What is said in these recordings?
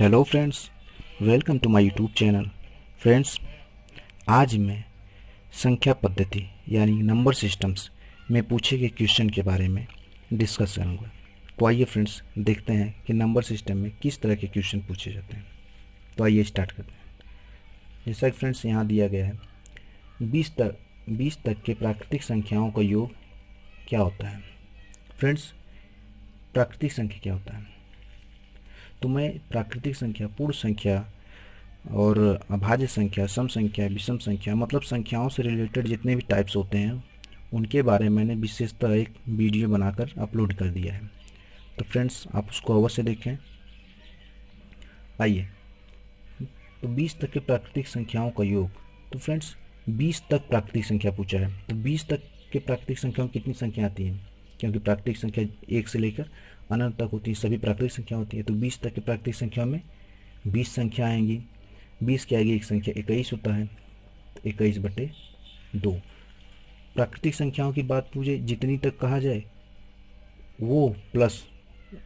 Hello friends, welcome to my YouTube channel. Friends, आज मैं संख्या पद्धति यानी नंबर सिस्टम्स में पूछे गए क्वेश्चन के बारे में डिस्कस करूंगा। तो आइए फ्रेंड्स, देखते हैं कि नंबर सिस्टम में किस तरह के क्वेश्चन पूछे जाते हैं। तो आइए स्टार्ट करते हैं। जैसा कि फ्रेंड्स यहाँ दिया गया है, 20 तक के प्राकृतिक संख्याओं का योग क्या होता है। फ्रेंड्स, प्राकृतिक संख्या क्या होता है? तो मैं प्राकृतिक संख्या, पूर्ण संख्या और अभाज्य संख्या, सम संख्या, विषम संख्या, मतलब संख्याओं से रिलेटेड जितने भी टाइप्स होते हैं उनके बारे में मैंने विशेषतः एक वीडियो बनाकर अपलोड कर दिया है। तो फ्रेंड्स, आप उसको अवश्य देखें। आइए, तो 20 तक के प्राकृतिक संख्याओं का योग। तो फ्रेंड्स, 20 तक प्राकृतिक संख्या पूछा है, तो 20 तक के प्राकृतिक संख्याओं में कितनी संख्या आती हैं? क्योंकि प्राकृतिक संख्या 1 से लेकर अनंत तक होती है, सभी प्राकृतिक संख्या होती है। तो 20 तक के प्राकृतिक संख्या में 20 संख्या आएंगी। 20 की आगे एक संख्या 21 होता है, 21/2। प्राकृतिक संख्याओं की बात पूछे, जितनी तक कहा जाए वो प्लस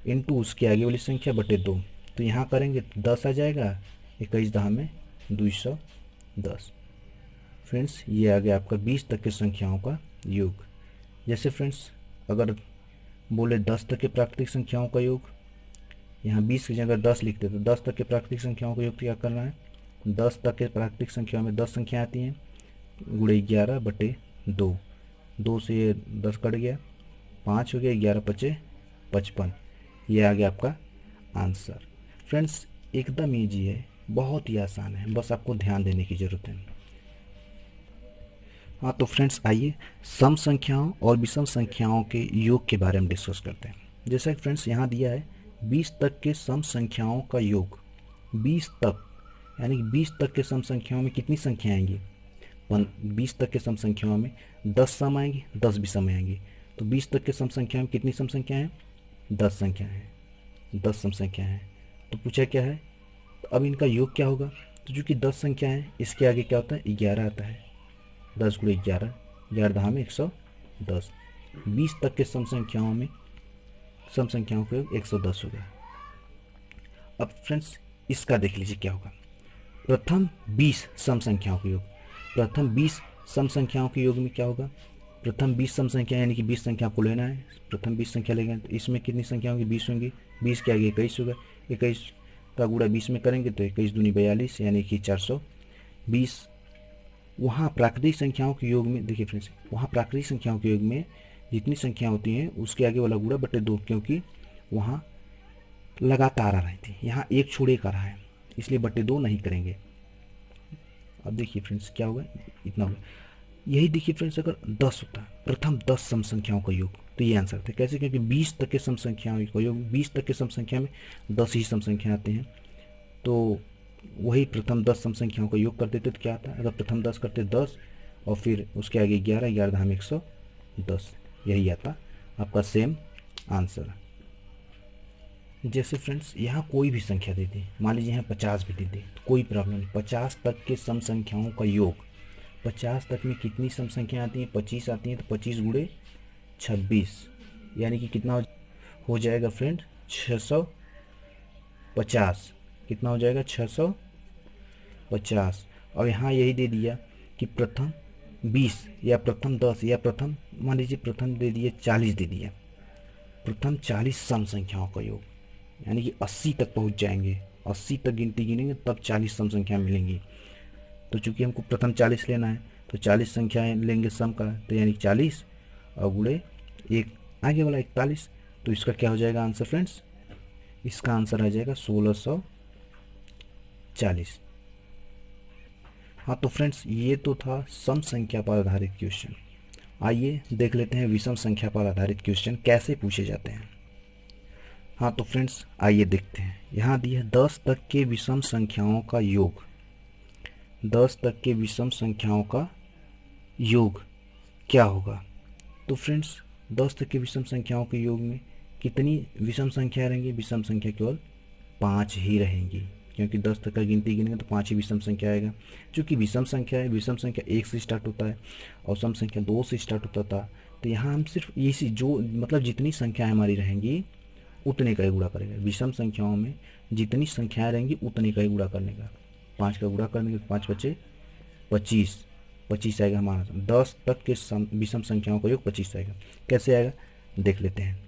इंटू उसके आगे वाली संख्या बटे 2। तो यहाँ करेंगे तो 10 आ जाएगा, 21 दहा में 210। फ्रेंड्स, ये आ गया आपका 20 तक के संख्याओं का योग। जैसे फ्रेंड्स, अगर बोले 10 तक के प्राकृतिक संख्याओं का योग, यहाँ 20 की जगह 10 लिखते तो 10 तक के प्राकृतिक संख्याओं का योग क्या करना है? 10 तक के प्राकृतिक संख्याओं में 10 संख्या आती हैं, गुणे 11/2। 2 से ये 10 कट गया, 5 हो गया, 11×5 = 55। ये आ गया आपका आंसर। फ्रेंड्स, एकदम ईजी है, बहुत ही आसान है, बस आपको ध्यान देने की ज़रूरत है। हाँ, तो फ्रेंड्स आइए सम संख्याओं और विषम संख्याओं के योग के बारे में डिस्कस करते हैं। जैसा कि फ्रेंड्स यहाँ दिया है, 20 तक के सम संख्याओं का योग। 20 तक यानी 20 तक के सम संख्याओं में कितनी संख्या आएंगी? 20 तक के सम संख्याओं में 10 सम आएंगी, 10 विषम आएंगी। तो 20 तक के सम संख्या में कितनी सम संख्या है? 10 संख्या है, 10 सम संख्या है। तो पूछा क्या है? तो अब इनका योग क्या होगा? तो चूँकि 10 संख्या है, इसके आगे क्या होता है? 11 आता है। 10 × 11, 11 दहा में 110। 20 तक के सम संख्याओं में सम संख्याओं का योग 110 होगा। अब फ्रेंड्स, इसका देख लीजिए क्या होगा। प्रथम 20 सम संख्याओं का योग। प्रथम 20 सम संख्याओं के योग में क्या होगा? प्रथम 20 सम संख्या यानी कि 20 संख्या आपको लेना है। प्रथम 20 संख्या लेंगे तो इसमें कितनी संख्या होंगी? 20 होंगी। 20 के आगे 21 होगा, 21 का गुणा 20 में करेंगे तो 21 दूनी 42 यानी कि 420। वहाँ प्राकृतिक संख्याओं के योग में देखिए फ्रेंड्स, वहाँ प्राकृतिक संख्याओं के योग में जितनी संख्या होती हैं उसके आगे वाला गुणा बटे 2, क्योंकि वहाँ लगातार आ रही थी, यहाँ एक छोड़ एक आ रहा है, इसलिए बटे 2 नहीं करेंगे। अब देखिए फ्रेंड्स क्या होगा, इतना होगा। यही देखिए फ्रेंड्स, अगर 10 होता है, प्रथम 10 सम संख्याओं का योग, तो ये आंसर था। कैसे? क्योंकि 20 तक के सम संख्याओं का योग, 20 तक के सम संख्या में 10 ही सम संख्या आते हैं। तो वही प्रथम 10 सम संख्याओं का योग कर देते तो क्या आता है? अगर प्रथम 10 करते 10 और फिर उसके आगे 11, 11 दहा में 110, यही आता आपका सेम आंसर। जैसे फ्रेंड्स, यहाँ कोई भी संख्या दे दी, मान लीजिए यहाँ 50 भी दे दी तो कोई प्रॉब्लम नहीं। 50 तक के सम संख्याओं का योग, 50 तक में कितनी सम संख्या आती हैं? 25 आती हैं। तो 25 × 26 यानी कि कितना हो जाएगा फ्रेंड? 650। कितना हो जाएगा? 650। और यहाँ यही दे दिया कि प्रथम 20 या प्रथम 10 या प्रथम, मान लीजिए प्रथम दे दिए 40 दे दिया, प्रथम 40 सम संख्याओं का योग, यानी कि 80 तक पहुँच जाएंगे। 80 तक गिनती गिनेंगे तब 40 सम संख्या मिलेंगी। तो चूँकि हमको प्रथम 40 लेना है तो 40 संख्याएँ लेंगे सम का, तो यानी 40 और गुणे एक आगे वाला 41। तो इसका क्या हो जाएगा आंसर फ्रेंड्स? इसका आंसर आ जाएगा 1640। हाँ, तो फ्रेंड्स, ये तो था सम संख्या पर आधारित क्वेश्चन। आइए देख लेते हैं विषम संख्या पर आधारित क्वेश्चन कैसे पूछे जाते हैं। हाँ, तो फ्रेंड्स आइए देखते हैं। यहाँ दिया 10 तक के विषम संख्याओं का योग। 10 तक के विषम संख्याओं का योग क्या होगा? तो फ्रेंड्स, 10 तक के विषम संख्याओं के योग में कितनी विषम संख्या रहेंगी? विषम संख्या केवल 5 ही रहेंगी, क्योंकि 10 तक का गिनती गिनेंगे तो 5 ही विषम संख्या आएगा। चूँकि विषम संख्या है, विषम संख्या 1 से स्टार्ट होता है और सम संख्या 2 से स्टार्ट होता था, तो यहाँ हम सिर्फ इसी जो मतलब जितनी संख्याएँ हमारी रहेंगी उतने का ही गुणा करेगा। विषम संख्याओं में जितनी संख्याएं रहेंगी उतने का ही गुणा करने का। 5 का गुणा करने के 5 बचे 25, 25 आएगा हमारा। 10 तक के विषम संख्याओं का योग 25 आएगा। कैसे आएगा देख लेते हैं।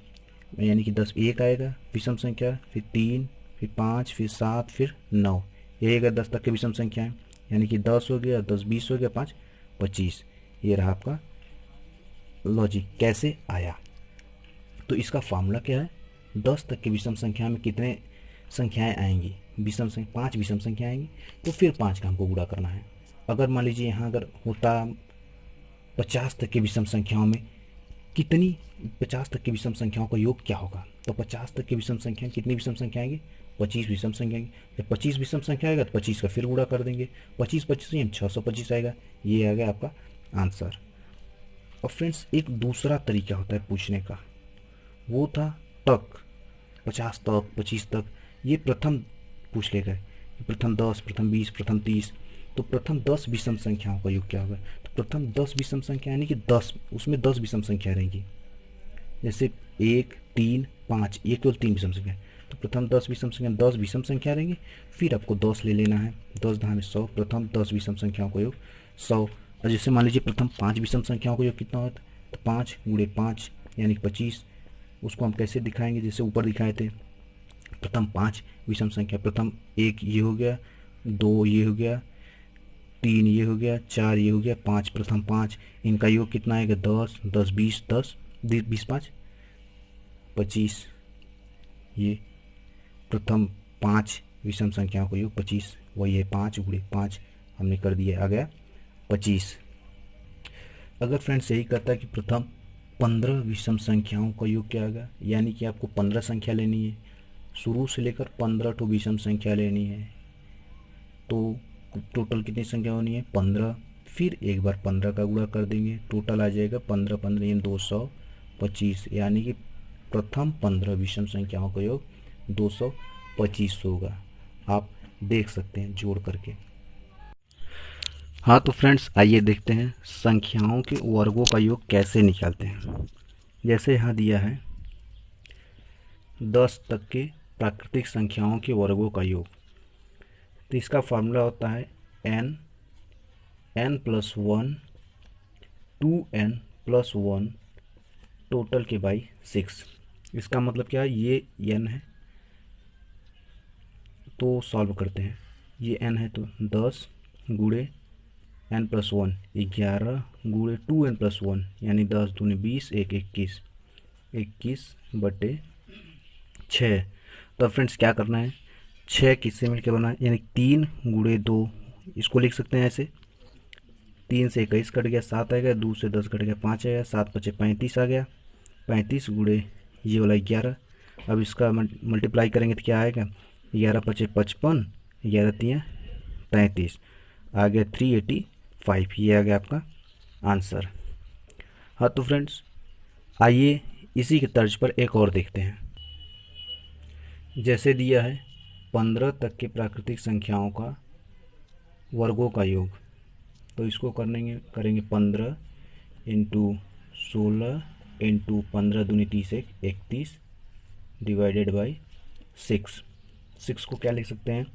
यानी कि 10 एक आएगा विषम संख्या, फिर 3, फिर 5, फिर 7, फिर 9, ये अगर 10 तक के विषम संख्या है। यानी कि 10 हो गया, 10 20 हो गया, 5 25। ये रहा आपका लॉजिक कैसे आया। तो इसका फार्मूला क्या है, 10 तक की विषम संख्या में कितने संख्याएं आएंगी, विषम संख्या 5 विषम संख्या आएंगी, तो फिर 5 का हमको गुणा करना है। अगर मान लीजिए यहाँ अगर होता 50 तक की विषम संख्याओं में कितनी, 50 तक की विषम संख्याओं का योग क्या होगा, तो 50 तक की विषम संख्या कितनी विषम संख्या आएंगी, 25 विषम संख्या आएंगी। जब 25 विषम संख्या आएगा तो 25 का फिर गुणा कर देंगे, 25 25 यानी 625 आएगा। ये आ गया आपका आंसर। और फ्रेंड्स एक दूसरा तरीका होता है पूछने का, वो था तक, 50 तक 25 तक, ये प्रथम पूछ लेगा, प्रथम 10, प्रथम 20, प्रथम 30। तो प्रथम 10 विषम संख्याओं का योग क्या होगा, तो प्रथम 10 विषम संख्या यानी कि 10, उसमें 10 विषम संख्या रहेंगी। जैसे 1 3 5, ये केवल 3 विषम संख्या है, तो प्रथम 10 विषम संख्या 10 विषम संख्या रहेंगी। फिर आपको 10 ले लेना है, 10 10 में 100, प्रथम 10 विषम संख्याओं का योग 100। और जैसे मान लीजिए प्रथम 5 विषम संख्याओं का योग कितना होता है, तो 5 गुणे 5 यानी 25। उसको हम कैसे दिखाएंगे, जैसे ऊपर दिखाए थे, प्रथम 5 विषम संख्या, प्रथम 1 ये हो गया, 2 ये हो गया, 3 ये हो गया, 4 ये हो गया, 5 प्रथम 5, इनका योग कितना आएगा 10 10 20 10 20 5 25। ये प्रथम 5 विषम संख्याओं का योग 25, वही है 5 गुणे 5 हमने कर दिया, आ गया 25। अगर फ्रेंड्स यही कहता है कि प्रथम 15 विषम संख्याओं का योग क्या आएगा, यानी कि आपको 15 संख्या लेनी है, शुरू से लेकर 15 तो विषम संख्या लेनी है, तो टोटल कितनी संख्या होनी है 15। फिर एक बार 15 का गुणा कर देंगे, टोटल आ जाएगा 15 15 यानी 225, यानी कि प्रथम 15 विषम संख्याओं का योग 225 होगा। आप देख सकते हैं जोड़ करके। हाँ तो फ्रेंड्स आइए देखते हैं संख्याओं के वर्गों का योग कैसे निकालते हैं। जैसे यहाँ दिया है 10 तक के प्राकृतिक संख्याओं के वर्गों का योग, तो इसका फार्मूला होता है n plus 1 2n plus 1 total के बाई 6। इसका मतलब क्या है, ये n है तो सॉल्व करते हैं, ये n है तो 10 गुणे n प्लस 1 11 गुणे 2n प्लस 1 यानी 10 दूनी 20 1 21 21 बटे 6। तो फ्रेंड्स क्या करना है, 6 किससे मिलकर बना है, यानी 3 गुणे 2, इसको लिख सकते हैं ऐसे, 3 से 21 कट गया 7 आ गया, 2 से 10 कट गया 5 आ गया, 7 पचे 35 आ गया, 35 गुणे ये वाला 11। अब इसका मल्टीप्लाई करेंगे तो क्या आएगा, 11 पचे 55, 11 तियाँ 33, आ गया 385। ये आ गया आपका आंसर। हाँ तो फ्रेंड्स आइए इसी के तर्ज पर एक और देखते हैं। जैसे दिया है 15 तक के प्राकृतिक संख्याओं का वर्गों का योग, तो इसको करेंगे 15 इंटू 16 इंटू 15 दूनी 30 31 डिवाइडेड बाई 6 को क्या लिख सकते हैं,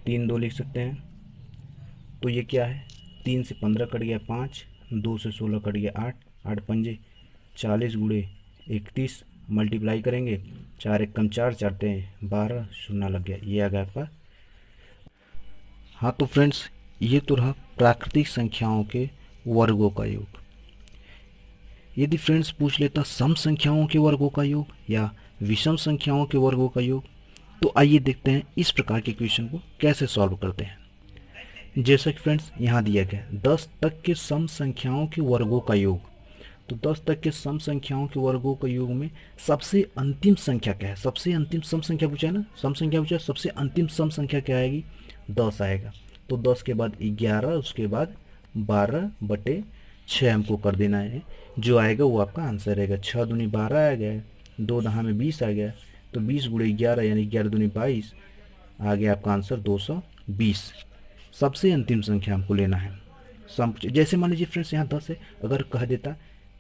3 2 लिख सकते हैं। तो ये क्या है, 3 से 15 कट गया 5, 2 से 16 कट गया 8, 8 पंजे 40 गुणे 31, मल्टीप्लाई करेंगे 4 एक कम 4 चारते हैं 12, शून्य लग गया, ये आ गया आपका। हाँ तो फ्रेंड्स ये तो रहा प्राकृतिक संख्याओं के वर्गों का योग। यदि फ्रेंड्स पूछ लेता सम संख्याओं के वर्गों का योग या विषम संख्याओं के वर्गों का योग, तो आइए देखते हैं इस प्रकार के क्वेश्चन को कैसे सॉल्व करते हैं। जैसा कि फ्रेंड्स यहाँ दिया गया 10 तक के सम संख्याओं के वर्गों का योग, तो 10 तक के सम संख्याओं के वर्गों का योग में सबसे अंतिम संख्या क्या है, सबसे अंतिम सम संख्या पूछा है ना, सम संख्या पूछा है, सबसे अंतिम सम संख्या क्या आएगी 10 आएगा। तो 10 के बाद 11, उसके बाद 12 बटे 6 हमको कर देना है, जो आएगा वो आपका आंसर रहेगा। 6 दूनी 12 आ गया, 2 दहा में 20 आ गया, तो 20 गुणे 11 यानी 11 दूनी 22 आ गया आपका आंसर 220। सबसे अंतिम संख्या हमको लेना है। जैसे मान लीजिए फ्रेंड्स यहाँ 10 है, अगर कह देता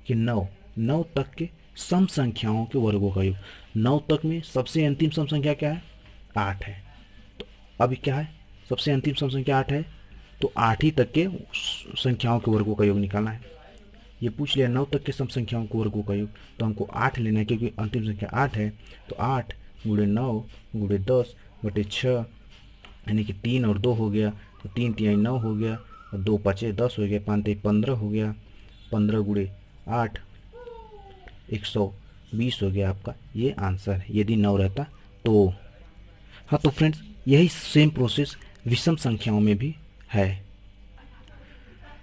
कि 9 तक के सम संख्याओं के वर्गों का योग। 9 तक में सबसे अंतिम सम संख्या क्या है? 8 है। तो अभी क्या है? सबसे अंतिम सम संख्या 8 है, तो 8 ही तक के संख्याओं के वर्गों का योग निकालना है। ये पूछ लिया 9 तक के सम संख्याओं के वर्गों का योग, तो हमको 8 लेना है क्योंकि अंतिम संख्या 8 है। तो 8 गुणे 9 गुणे 10 बटे 6, यानी कि 3 और 2 हो गया, तो 3 तिहाई 9 हो गया, और 2 पाँचे 10 हो गया, 5 तिहाई 15 हो गया, 15 गुणे 8 120 हो गया आपका। ये आंसर है यदि 9 रहता तो। हाँ तो फ्रेंड्स, यही सेम प्रोसेस विषम संख्याओं में भी है।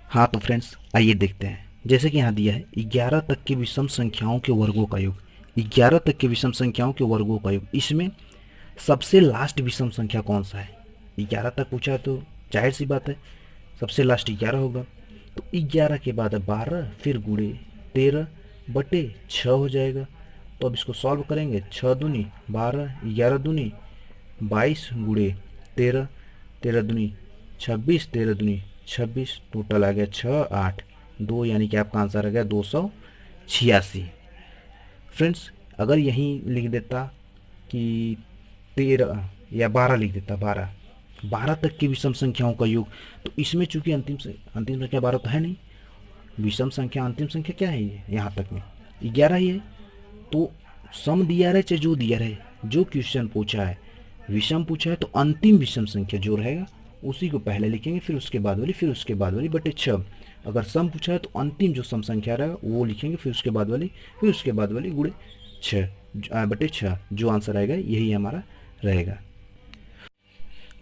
हाँ तो फ्रेंड्स, आइए देखते हैं। जैसे कि यहाँ दिया है 11 तक की विषम संख्याओं के वर्गों का योग। 11 तक की विषम संख्याओं के वर्गों का योग, इसमें सबसे लास्ट विषम संख्या कौन सा है? 11 तक पूछा है तो जाहिर सी बात है सबसे लास्ट 11 होगा। तो 11 के बाद 12 फिर गुणे 13 बटे 6 हो जाएगा। तो अब इसको सॉल्व करेंगे, 6 दूनी 12, 11 दूनी 22 गुणे 13, 13 दूनी 26, 13 दूनी 26, टोटल आ गया 6 8 2, यानी कि आपका आंसर आ गया 286। फ्रेंड्स, अगर यहीं लिख देता कि 13 या 12 लिख देता, 12 तक की विषम संख्याओं का योग, तो इसमें चूंकि अंतिम संख्या 12 तो है नहीं, विषम संख्या अंतिम संख्या क्या है? ये यहाँ तक में 11 ही है। तो सम दिया रहे चाहे जो दिया रहे, जो क्वेश्चन पूछा है विषम पूछा है, तो अंतिम विषम संख्या जो रहेगा उसी को पहले लिखेंगे, फिर उसके बाद वाली, फिर उसके बाद वाली बटे 6। अगर सम पूछा है तो अंतिम जो सम संख्या रहेगा वो लिखेंगे, फिर उसके बाद वाली, फिर उसके बाद वाली गुणे 6 बटे 6। जो आंसर आएगा यही हमारा रहेगा।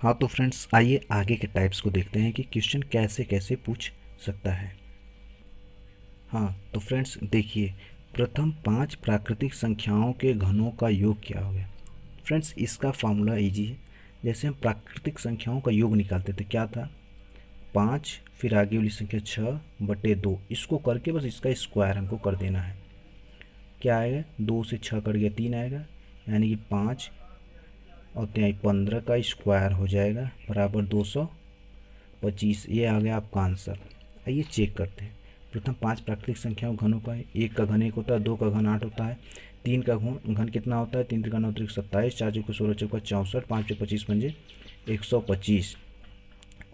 हाँ तो फ्रेंड्स, आइए आगे के टाइप्स को देखते हैं कि क्वेश्चन कैसे कैसे पूछ सकता है। हाँ तो फ्रेंड्स देखिए, प्रथम 5 प्राकृतिक संख्याओं के घनों का योग क्या हो गया। फ्रेंड्स, इसका फॉर्मूला इजी है। जैसे हम प्राकृतिक संख्याओं का योग निकालते थे, क्या था? 5 फिर आगे वाली संख्या 6 बटे 2, इसको करके बस इसका स्क्वायर हमको कर देना है। क्या आएगा? 2 से 6 कट गया 3 आएगा, यानी कि 5 और 15 का स्क्वायर हो जाएगा बराबर 225। ये आ गया आपका आंसर। आइए चेक करते हैं। प्रथम 5 प्राकृतिक संख्याओं घनों का है। 1 का घन 1 होता है, 2 का घन 8 होता है, 3 का घन कितना होता है? 3 3 9 27, 4 चौके 16 चौका 64, 5 25 पंजे 125।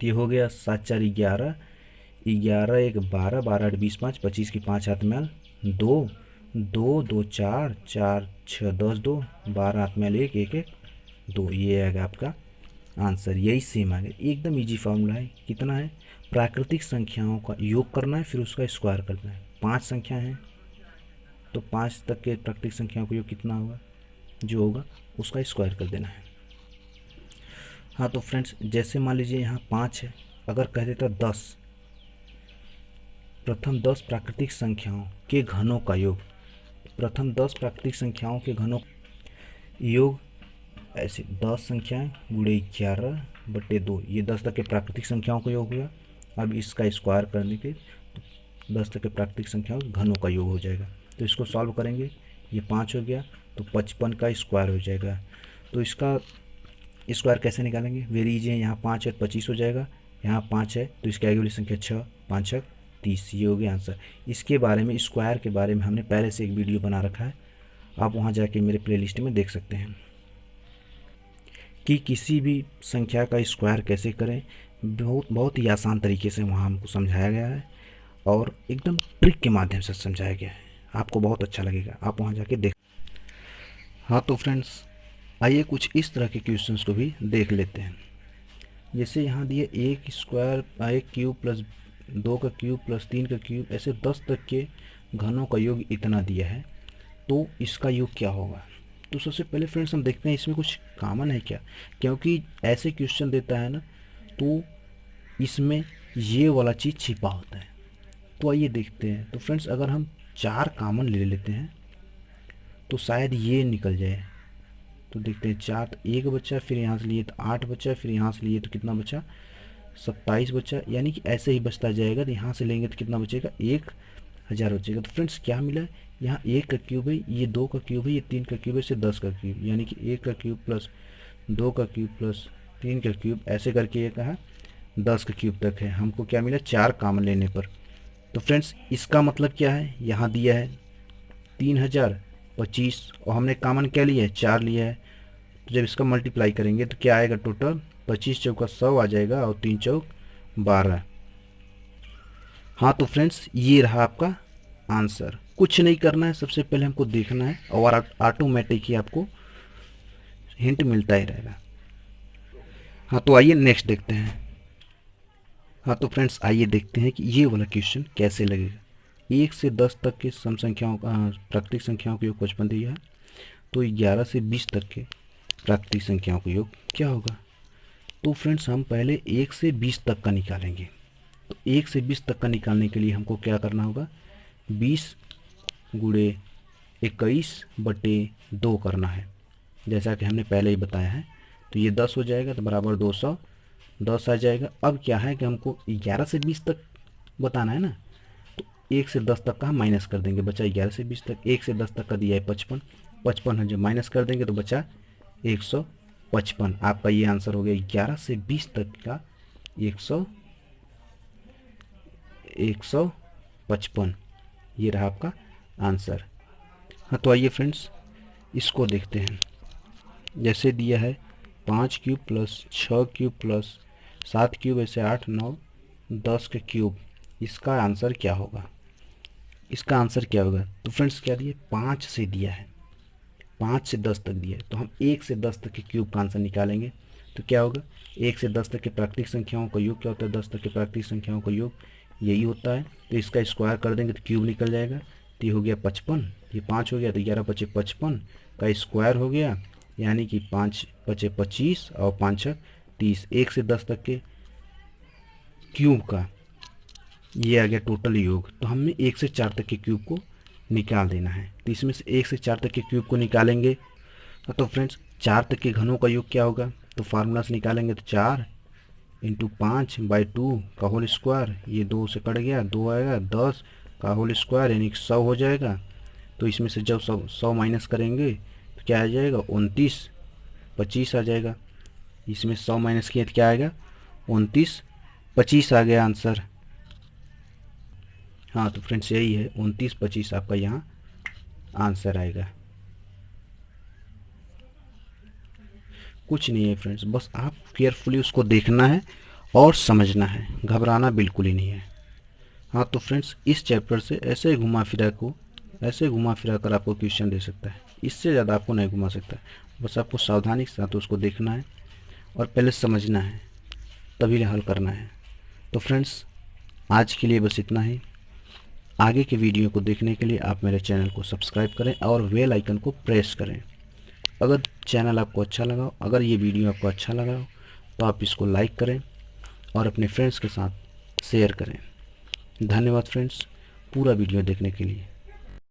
ये हो गया 7 4 11, 11 1 12, 12 8 20 5, 25 की 5 हाथ में 2, 2 2 4, 4 6 10 2, 12 हाथ में 1 1 1 2। ये आएगा आपका आंसर। यही सेम आ गया, एकदम इजी फार्मूला है। कितना है? प्राकृतिक संख्याओं का योग करना है, फिर उसका स्क्वायर करना है। 5 संख्या है तो 5 तक के प्राकृतिक संख्याओं का योग कितना होगा? जो होगा उसका स्क्वायर कर देना है। हाँ तो फ्रेंड्स, जैसे मान लीजिए यहाँ 5 है, अगर कह देता 10, प्रथम 10 प्राकृतिक संख्याओं के घनों का योग। प्रथम 10 प्राकृतिक संख्याओं के घनों योग, ऐसे 10 संख्याएं गुणे 11 बटे 2, ये 10 तक के प्राकृतिक संख्याओं का योग हुआ। अब इसका स्क्वायर करने के तो 10 तक के प्राकृतिक संख्याओं के घनों का योग हो जाएगा। तो इसको सॉल्व करेंगे, ये 5 हो गया तो 55 का स्क्वायर हो जाएगा। तो इसका स्क्वायर कैसे निकालेंगे? वेरी इजी है। यहाँ 5 है 25 हो जाएगा, यहाँ 5 है तो इसकी आगे वाली संख्या 6, 5 6 30। ये हो गया आंसर। इसके बारे में, स्क्वायर के बारे में हमने पहले से एक वीडियो बना रखा है, आप वहाँ जाके मेरे प्लेलिस्ट में देख सकते हैं कि किसी भी संख्या का स्क्वायर कैसे करें। बहुत ही आसान तरीके से वहाँ हमको समझाया गया है और एकदम ट्रिक के माध्यम से समझाया गया है। आपको बहुत अच्छा लगेगा, आप वहाँ जाके देख। हाँ तो फ्रेंड्स, आइए कुछ इस तरह के क्वेश्चंस को भी देख लेते हैं। जैसे यहाँ दिए 1 स्क्वायर 1 क्यूब प्लस 2 का क्यूब प्लस 3 का क्यूब, ऐसे 10 तक के घनों का योग इतना दिया है, तो इसका योग क्या होगा? तो सबसे पहले फ्रेंड्स हम देखते हैं इसमें कुछ कॉमन है क्या, क्योंकि ऐसे क्वेश्चन देता है ना तो इसमें ये वाला चीज़ छिपा होता है। तो आइए देखते हैं। तो फ्रेंड्स, अगर हम 4 कॉमन ले लेते हैं तो शायद ये निकल जाए। तो देखते हैं, 4 तो 1 बचा, फिर यहाँ से लिए तो 8 बचा, फिर यहाँ से लिए तो कितना बचा? 27 बचा, यानी कि ऐसे ही बचता जाएगा। तो यहाँ से लेंगे तो कितना बचेगा? 1000 बचेगा। तो फ्रेंड्स क्या मिला? यहाँ 1 का क्यूब है, ये 2 का क्यूब है, ये 3 का क्यूब है, से 10 का क्यूब, यानी कि 1 का क्यूब प्लस 2 का क्यूब प्लस 3 का क्यूब, ऐसे करके ये कहा 10 का क्यूब तक है। हमको क्या मिला? 4 कॉमन लेने पर। तो फ्रेंड्स इसका मतलब क्या है? यहाँ दिया है 3025 और हमने कॉमन क्या लिया है, 4 लिया है। तो जब इसका मल्टीप्लाई करेंगे तो क्या आएगा टोटल, 25 चौका 100 आ जाएगा और 3 चौक 12। हाँ तो फ्रेंड्स ये रहा आपका आंसर। कुछ नहीं करना है, सबसे पहले हमको देखना है और ऑटोमेटिक ही आपको हिंट मिलता ही रहेगा। हाँ तो आइए नेक्स्ट देखते हैं। हाँ तो फ्रेंड्स आइए देखते हैं कि ये वाला क्वेश्चन कैसे लगेगा। 1 से 10 तक के सम संख्याओं का प्राकृतिक संख्याओं का योग 55 दिया है, तो 11 से 20 तक के प्राकृतिक संख्याओं का योग क्या होगा। तो फ्रेंड्स हम पहले 1 से 20 तक का निकालेंगे। तो 1 से 20 तक का निकालने के लिए हमको क्या करना होगा, 20 गुणे 21/2 करना है, जैसा कि हमने पहले ही बताया है। तो ये 10 हो जाएगा तो बराबर 210 आ जाएगा। अब क्या है कि हमको 11 से 20 तक बताना है ना, तो 1 से 10 तक का हम माइनस कर देंगे, बचा 11 से 20 तक। 1 से 10 तक का दिया है 55, 55 हम जब माइनस कर देंगे तो बचा 155। आपका ये आंसर हो गया 11 से 20 तक का 155। ये रहा आपका आंसर। हाँ तो आइए फ्रेंड्स इसको देखते हैं। जैसे दिया है 5 cube plus 6 cube plus 7 cube, ऐसे 8 9 10 के क्यूब, इसका आंसर क्या होगा। इसका आंसर क्या होगा, तो फ्रेंड्स क्या दिया, 5 से दिया है, 5 से 10 तक दिया है, तो हम 1 से 10 तक के क्यूब का आंसर निकालेंगे। तो क्या होगा, 1 से 10 तक के प्राकृतिक संख्याओं का योग क्या होता है, 10 तक के प्राकृतिक संख्याओं का योग यही होता है। तो इसका स्क्वायर कर देंगे तो क्यूब निकल जाएगा, तो ये हो गया 55, ये 5 हो गया तो 11 बचे 55 का स्क्वायर हो गया, यानी कि 5 बचे 25 और 5 30। 1 से 10 तक के क्यूब का ये आ गया टोटल योग। तो हमें 1 से 4 तक के क्यूब को निकाल देना है। तो इसमें से 1 से 4 तक के क्यूब को निकालेंगे। तो फ्रेंड्स 4 तक के घनों का योग क्या होगा, तो फार्मूला से निकालेंगे तो 4 × 5/2 का होल स्क्वायर, ये 2 से कट गया, 2 आएगा, 10 का होल स्क्वायर यानी कि 100 हो जाएगा। तो इसमें से जब 100 माइनस करेंगे तो क्या आ जाएगा, 29 25 आ जाएगा। इसमें 100 माइनस किए तो क्या आएगा, 29 25 आ गया आंसर। हाँ तो फ्रेंड्स यही है 29 25 आपका यहाँ आंसर आएगा। कुछ नहीं है फ्रेंड्स, बस आप केयरफुली उसको देखना है और समझना है, घबराना बिल्कुल ही नहीं है। हाँ तो फ्रेंड्स इस चैप्टर से ऐसे घुमा फिरा कर आपको क्वेश्चन दे सकता है, इससे ज़्यादा आपको नहीं घुमा सकता। बस आपको सावधानी के साथ उसको देखना है और पहले समझना है, तभी हल करना है। तो फ्रेंड्स आज के लिए बस इतना ही। आगे के वीडियो को देखने के लिए आप मेरे चैनल को सब्सक्राइब करें और बेल आइकन को प्रेस करें। अगर चैनल आपको अच्छा लगा हो, अगर ये वीडियो आपको अच्छा लगा हो तो आप इसको लाइक करें और अपने फ्रेंड्स के साथ शेयर करें। धन्यवाद फ्रेंड्स पूरा वीडियो देखने के लिए।